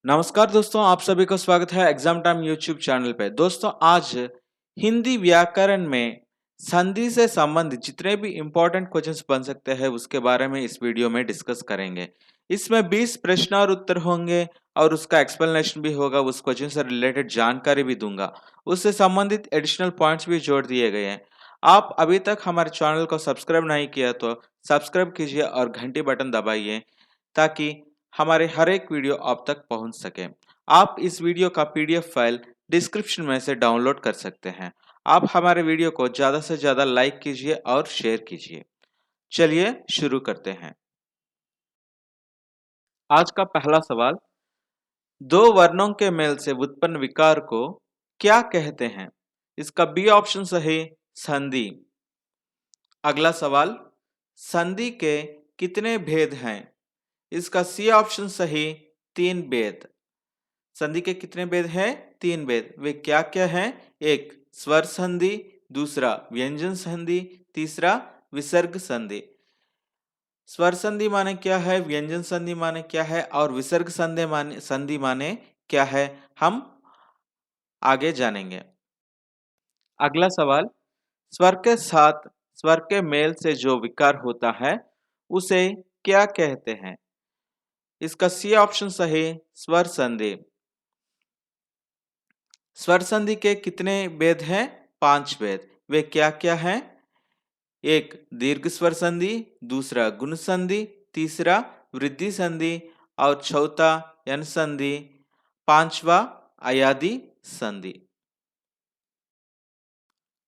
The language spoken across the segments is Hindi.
नमस्कार दोस्तों, आप सभी को स्वागत है एग्जाम टाइम यूट्यूब चैनल पे। दोस्तों, आज हिंदी व्याकरण में संधि से संबंधित जितने भी इम्पोर्टेंट क्वेश्चंस बन सकते हैं उसके बारे में इस वीडियो में डिस्कस करेंगे। इसमें 20 प्रश्न और उत्तर होंगे और उसका एक्सप्लेनेशन भी होगा। उस क्वेश्चन से रिलेटेड जानकारी भी दूंगा, उससे संबंधित एडिशनल पॉइंट्स भी जोड़ दिए गए हैं। आप अभी तक हमारे चैनल को सब्सक्राइब नहीं किया तो सब्सक्राइब कीजिए और घंटी बटन दबाइए ताकि हमारे हर एक वीडियो आप तक पहुंच सके। आप इस वीडियो का पीडीएफ फाइल डिस्क्रिप्शन में से डाउनलोड कर सकते हैं। आप हमारे वीडियो को ज़्यादा से ज़्यादा लाइक कीजिए और शेयर कीजिए। चलिए शुरू करते हैं। आज का पहला सवाल, दो वर्णों के मेल से उत्पन्न विकार को क्या कहते हैं? इसका बी ऑप्शन सही, संधि। अगला सवाल, संधि के कितने भेद हैं? इसका सी ऑप्शन सही, 3 भेद। संधि के कितने भेद हैं? 3 भेद। वे क्या क्या हैं? एक स्वर संधि, दूसरा व्यंजन संधि, तीसरा विसर्ग संधि। स्वर संधि माने क्या है, व्यंजन संधि माने क्या है और विसर्ग संधि माने क्या है, हम आगे जानेंगे। अगला सवाल, स्वर के साथ स्वर के मेल से जो विकार होता है उसे क्या कहते हैं? इसका सी ऑप्शन सही, स्वर संधि। स्वर संधि के कितने भेद हैं? 5 भेद। वे क्या क्या हैं? एक दीर्घ स्वर संधि, दूसरा गुण संधि, तीसरा वृद्धि संधि और चौथा यन संधि, पांचवा अयादि संधि।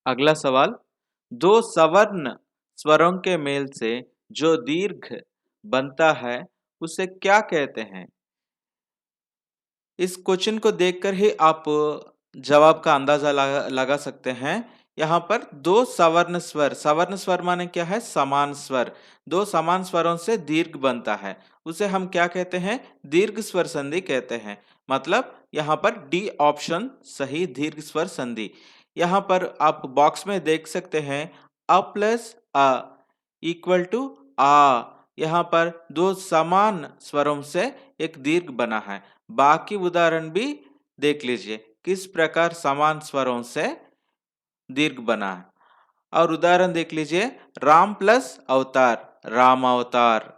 अगला सवाल, दो सवर्ण स्वरों के मेल से जो दीर्घ बनता है उसे क्या कहते हैं? इस क्वेश्चन को देखकर ही आप जवाब का अंदाजा लगा सकते हैं। यहाँ पर दो सवर्ण स्वर माने क्या है? समान स्वर। दो समान स्वरों से दीर्घ बनता है, उसे हम क्या कहते हैं? दीर्घ स्वर संधि कहते हैं। मतलब यहाँ पर डी ऑप्शन सही, दीर्घ स्वर संधि। यहाँ पर आप बॉक्स में देख सकते हैं, अ प्लस अ इक्वल टू आ। यहाँ पर दो समान स्वरों से एक दीर्घ बना है। बाकी उदाहरण भी देख लीजिए किस प्रकार समान स्वरों से दीर्घ बना है। और उदाहरण देख लीजिए, राम प्लस अवतार, राम अवतार।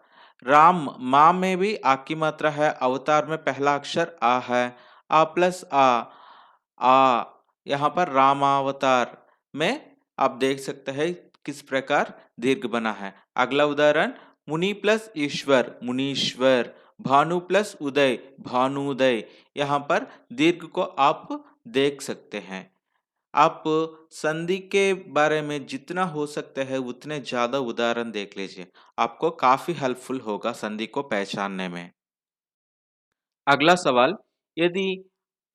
राम माँ में भी आ की मात्रा है, अवतार में पहला अक्षर आ है, आ प्लस आ। यहाँ पर रामावतार में आप देख सकते हैं किस प्रकार दीर्घ बना है। अगला उदाहरण, मुनि प्लस ईश्वर, मुनीश्वर। भानु प्लस उदय, भानुदय। यहाँ पर दीर्घ को आप देख सकते हैं। आप संधि के बारे में जितना हो सकता है उतने ज्यादा उदाहरण देख लीजिए, आपको काफी हेल्पफुल होगा संधि को पहचानने में। अगला सवाल, यदि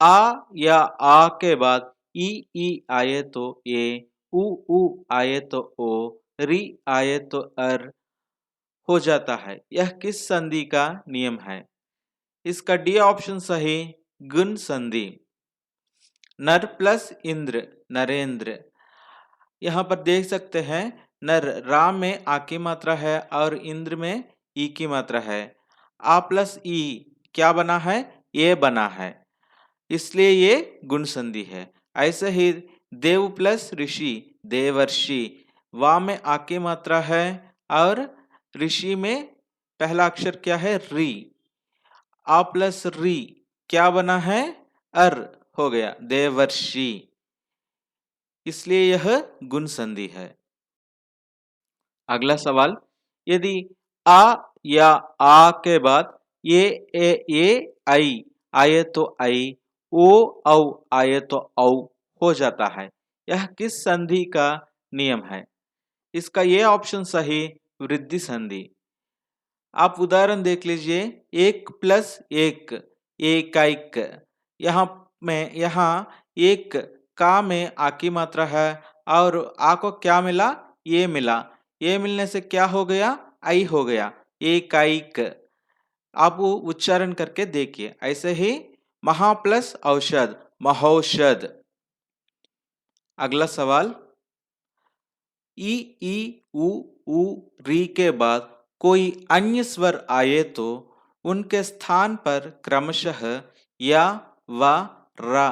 आ या आ के बाद ई आए तो ए, उ आए तो ओ, री आए तो अर हो जाता है, यह किस संधि का नियम है? इसका डी ऑप्शन सही, गुण संधि। नर प्लस इंद्र, नरेंद्र। यहाँ पर देख सकते हैं, नर राम में आ की मात्रा है और इंद्र में ई की मात्रा है। आ प्लस ई क्या बना है? ये बना है, इसलिए ये गुण संधि है। ऐसे ही देव प्लस ऋषि, देवर्षि। वा में आ की मात्रा है और ऋषि में पहला अक्षर क्या है? री। आ प्लस री क्या बना है? अर हो गया, देवर्षि। इसलिए यह गुण संधि है। अगला सवाल, यदि आ या आ के बाद ये आई आए तो आई, ओ औ आए तो औ हो जाता है, यह किस संधि का नियम है? इसका ये ऑप्शन सही, वृद्धि संधि। आप उदाहरण देख लीजिए, एक प्लस एक, एकाइक। यहाँ एक का में आ की मात्रा है और आ को क्या मिला? ये मिला। ये मिलने से क्या हो गया? आई हो गया, एकाइक। आप वो उच्चारण करके देखिए। ऐसे ही महा प्लस औषध, महौषध। अगला सवाल, ई उ री के बाद कोई अन्य स्वर आए तो उनके स्थान पर क्रमशः या व रा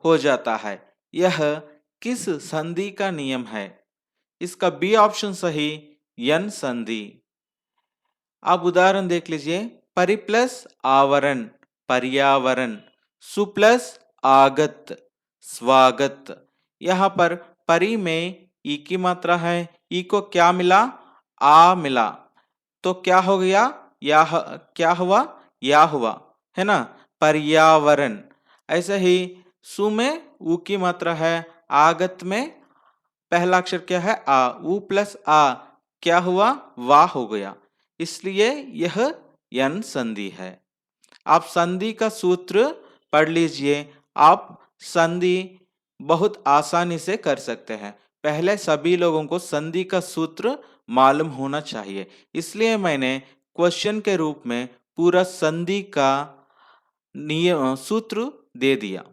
हो जाता है। यह किस संधि का नियम है? इसका बी ऑप्शन सही, यन संधि। आप उदाहरण देख लीजिए। परि प्लस आवरण, पर्यावरण। सु प्लस आगत, स्वागत। यहाँ पर परि में ई की मात्रा है। ई को क्या मिला? आ मिला। तो क्या हो गया? या क्या हुआ? या हुआ, है ना? पर्यावरण। ऐसे ही सु में ऊ की मात्रा है। आगत में पहला अक्षर क्या है? आ। उ प्लस आ क्या हुआ? वा हो गया। इसलिए यह यन संधि है। आप संधि का सूत्र पढ़ लीजिए। आप संधि बहुत आसानी से कर सकते हैं। पहले सभी लोगों को संधि का सूत्र मालूम होना चाहिए। इसलिए मैंने क्वेश्चन के रूप में पूरा संधि का नियम सूत्र दे दिया।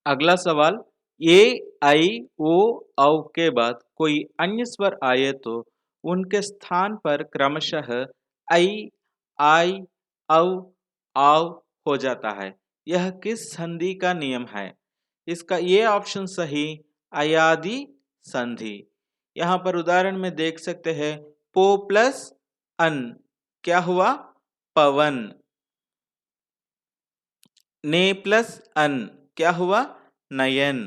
अगला सवाल, ए, आई, ओ, औ के बाद कोई अन्य स्वर आए तो उनके स्थान पर क्रमशः ऐ, आई, औ, आव हो जाता है। यह किस संधि का नियम है? इसका ये ऑप्शन सही, अयादि संधि। यहाँ पर उदाहरण में देख सकते हैं। पो प्लस अन क्या हुआ? पवन। ने प्लस अन क्या हुआ? नयन।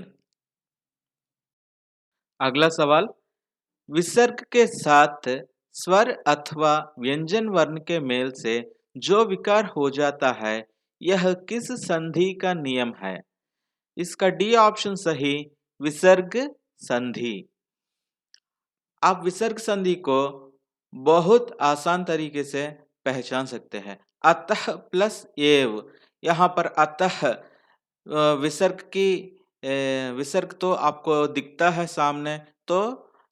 अगला सवाल, विसर्ग के साथ स्वर अथवा व्यंजन वर्ण के मेल से जो विकार हो जाता है, यह किस संधि का नियम है? इसका डी ऑप्शन सही, विसर्ग संधि। आप विसर्ग संधि को बहुत आसान तरीके से पहचान सकते हैं। अतः प्लस एव। यहाँ पर अतः विसर्ग की विसर्ग तो आपको दिखता है सामने, तो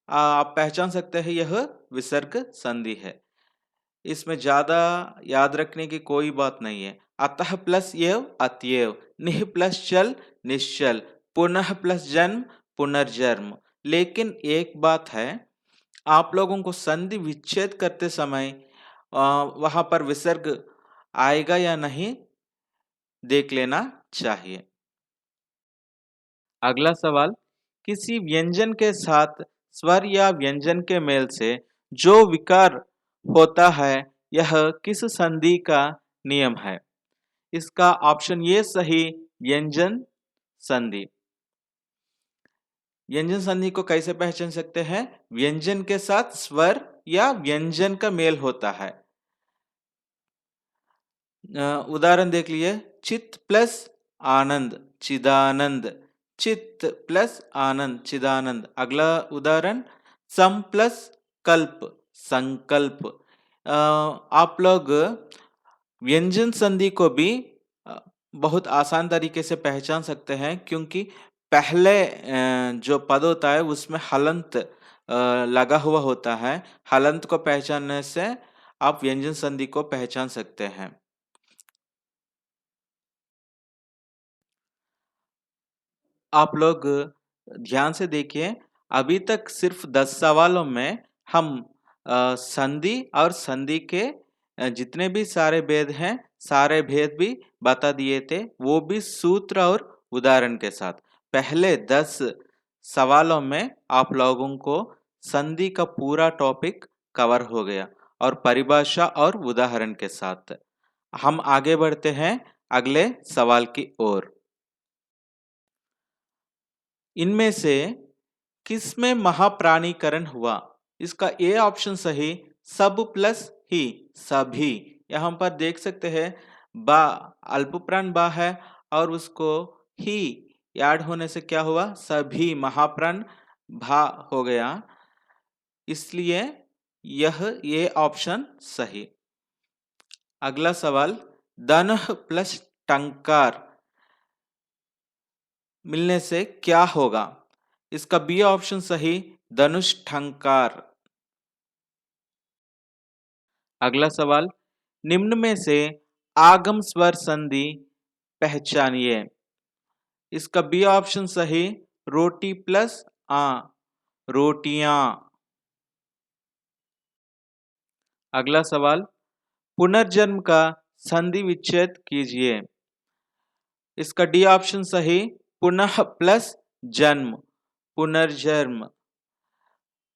आप पहचान सकते हैं यह विसर्ग संधि है। इसमें ज्यादा याद रखने की कोई बात नहीं है। अतः प्लस एव अतएव, निह प्लस चल निश्चल, पुनः प्लस जन्म पुनर्जन्म। लेकिन एक बात है, आप लोगों को संधि विच्छेद करते समय वहां पर विसर्ग आएगा या नहीं देख लेना चाहिए। अगला सवाल, किसी व्यंजन के साथ स्वर या व्यंजन के मेल से जो विकार होता है, यह किस संधि का नियम है? इसका ऑप्शन ये सही, व्यंजन संधि। व्यंजन संधि को कैसे पहचान सकते हैं? व्यंजन के साथ स्वर या व्यंजन का मेल होता है। उदाहरण देख लिए। चित प्लस आनंद, चिदानंद। चित्त प्लस आनंद, चिदानंद। अगला उदाहरण, सम प्लस कल्प, संकल्प। आप लोग व्यंजन संधि को भी बहुत आसान तरीके से पहचान सकते हैं, क्योंकि पहले जो पद होता है उसमें हलंत लगा हुआ होता है। हलंत को पहचानने से आप व्यंजन संधि को पहचान सकते हैं। आप लोग ध्यान से देखिए। अभी तक सिर्फ 10 सवालों में हम संधि और संधि के जितने भी सारे भेद हैं, सारे भेद भी बता दिए थे, वो भी सूत्र और उदाहरण के साथ। पहले 10 सवालों में आप लोगों को संधि का पूरा टॉपिक कवर हो गया, और परिभाषा और उदाहरण के साथ। हम आगे बढ़ते हैं अगले सवाल की ओर। इनमें से किसमें महाप्राणीकरण हुआ? इसका ए ऑप्शन सही, सब प्लस ही, सभी। यहाँ पर देख सकते हैं बा अल्पप्राण बा है, और उसको ही ऐड होने से क्या हुआ? सभी महाप्राण भा हो गया। इसलिए यह ये ऑप्शन सही। अगला सवाल, दनह प्लस टंकार मिलने से क्या होगा? इसका बी ऑप्शन सही, धनुष ठंकार। अगला सवाल, निम्न में से आगम स्वर संधि पहचानिए। इसका बी ऑप्शन सही, रोटी प्लस आ, रोटियां। अगला सवाल, पुनर्जन्म का संधि विच्छेद कीजिए। इसका डी ऑप्शन सही, पुनः प्लस जन्म, पुनर्जन्म।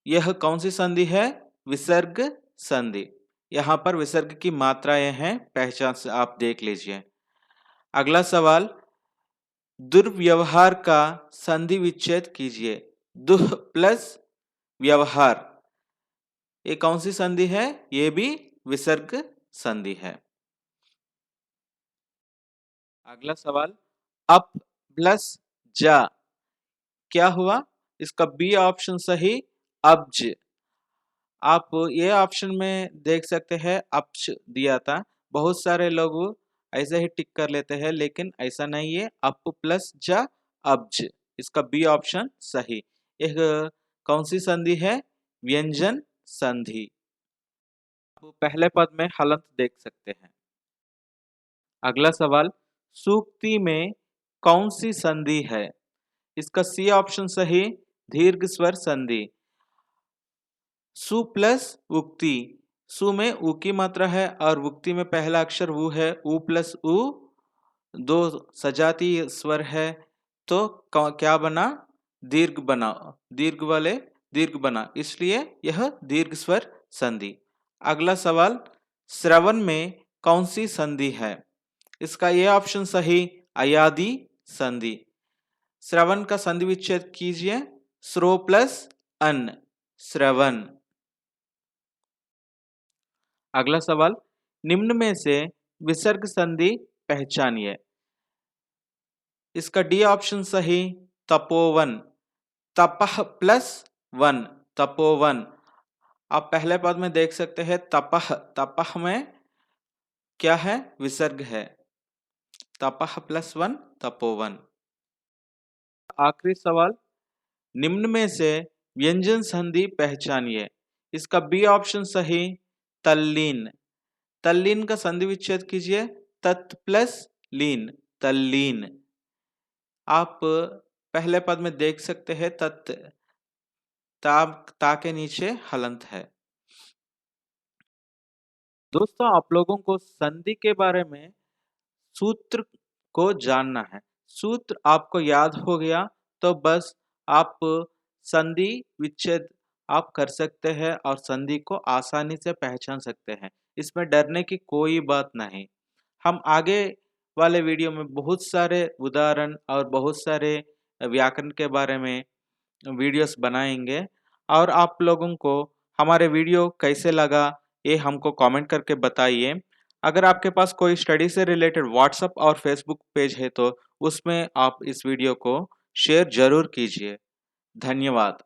यह कौन सी संधि है? विसर्ग संधि। यहाँ पर विसर्ग की मात्राएं हैं, पहचान से आप देख लीजिए। अगला सवाल, दुर्व्यवहार का संधि विच्छेद कीजिए। दुह प्लस व्यवहार, ये कौन सी संधि है? ये भी विसर्ग संधि है। अगला सवाल, अप प्लस जा, क्या हुआ? इसका बी ऑप्शन सही, अब्ज। आप ये ऑप्शन में देख सकते हैं, अप्श दिया था। बहुत सारे लोग ऐसे ही टिक कर लेते हैं, लेकिन ऐसा नहीं है। अप प्लस जा, अब्ज। इसका बी ऑप्शन सही। यह कौन सी संधि है? व्यंजन संधि। आप पहले पद में हलंत देख सकते हैं। अगला सवाल, सूक्ति में कौन सी संधि है? इसका सी ऑप्शन सही, दीर्घ स्वर संधि। सु प्लस उक्ति, सु में उ की मात्रा है और उक्ति में पहला अक्षर उ है। उ प्लस उ, दो सजातीय स्वर है, तो क्या बना? दीर्घ बना, दीर्घ वाले दीर्घ बना, इसलिए यह दीर्घ स्वर संधि। अगला सवाल, श्रवण में कौन सी संधि है? इसका यह ऑप्शन सही, अयादि संधि। श्रवण का संधि विच्छेद कीजिए। श्रो प्लस अन, श्रवण। अगला सवाल, निम्न में से विसर्ग संधि पहचानिए। इसका डी ऑप्शन सही, तपोवन। तपह प्लस वन, तपोवन। आप पहले पद में देख सकते हैं, तपह, तपह में क्या है? विसर्ग है। तपह प्लस वन, तपोवन। आखिरी सवाल, निम्न में से व्यंजन संधि पहचानिए। इसका बी ऑप्शन सही, तल्लीन। तल्लीन का संधि विच्छेद कीजिए। तत् प्लस लीन, तल्लीन। आप पहले पद में देख सकते हैं, तत्, ता के नीचे हलंत है। दोस्तों, आप लोगों को संधि के बारे में सूत्र को जानना है। सूत्र आपको याद हो गया तो बस आप संधि विच्छेद आप कर सकते हैं और संधि को आसानी से पहचान सकते हैं। इसमें डरने की कोई बात नहीं। हम आगे वाले वीडियो में बहुत सारे उदाहरण और बहुत सारे व्याकरण के बारे में वीडियोस बनाएंगे, और आप लोगों को हमारे वीडियो कैसे लगा ये हमको कमेंट करके बताइए। अगर आपके पास कोई स्टडी से रिलेटेड व्हाट्सएप और फेसबुक पेज है तो उसमें आप इस वीडियो को शेयर जरूर कीजिए। धन्यवाद।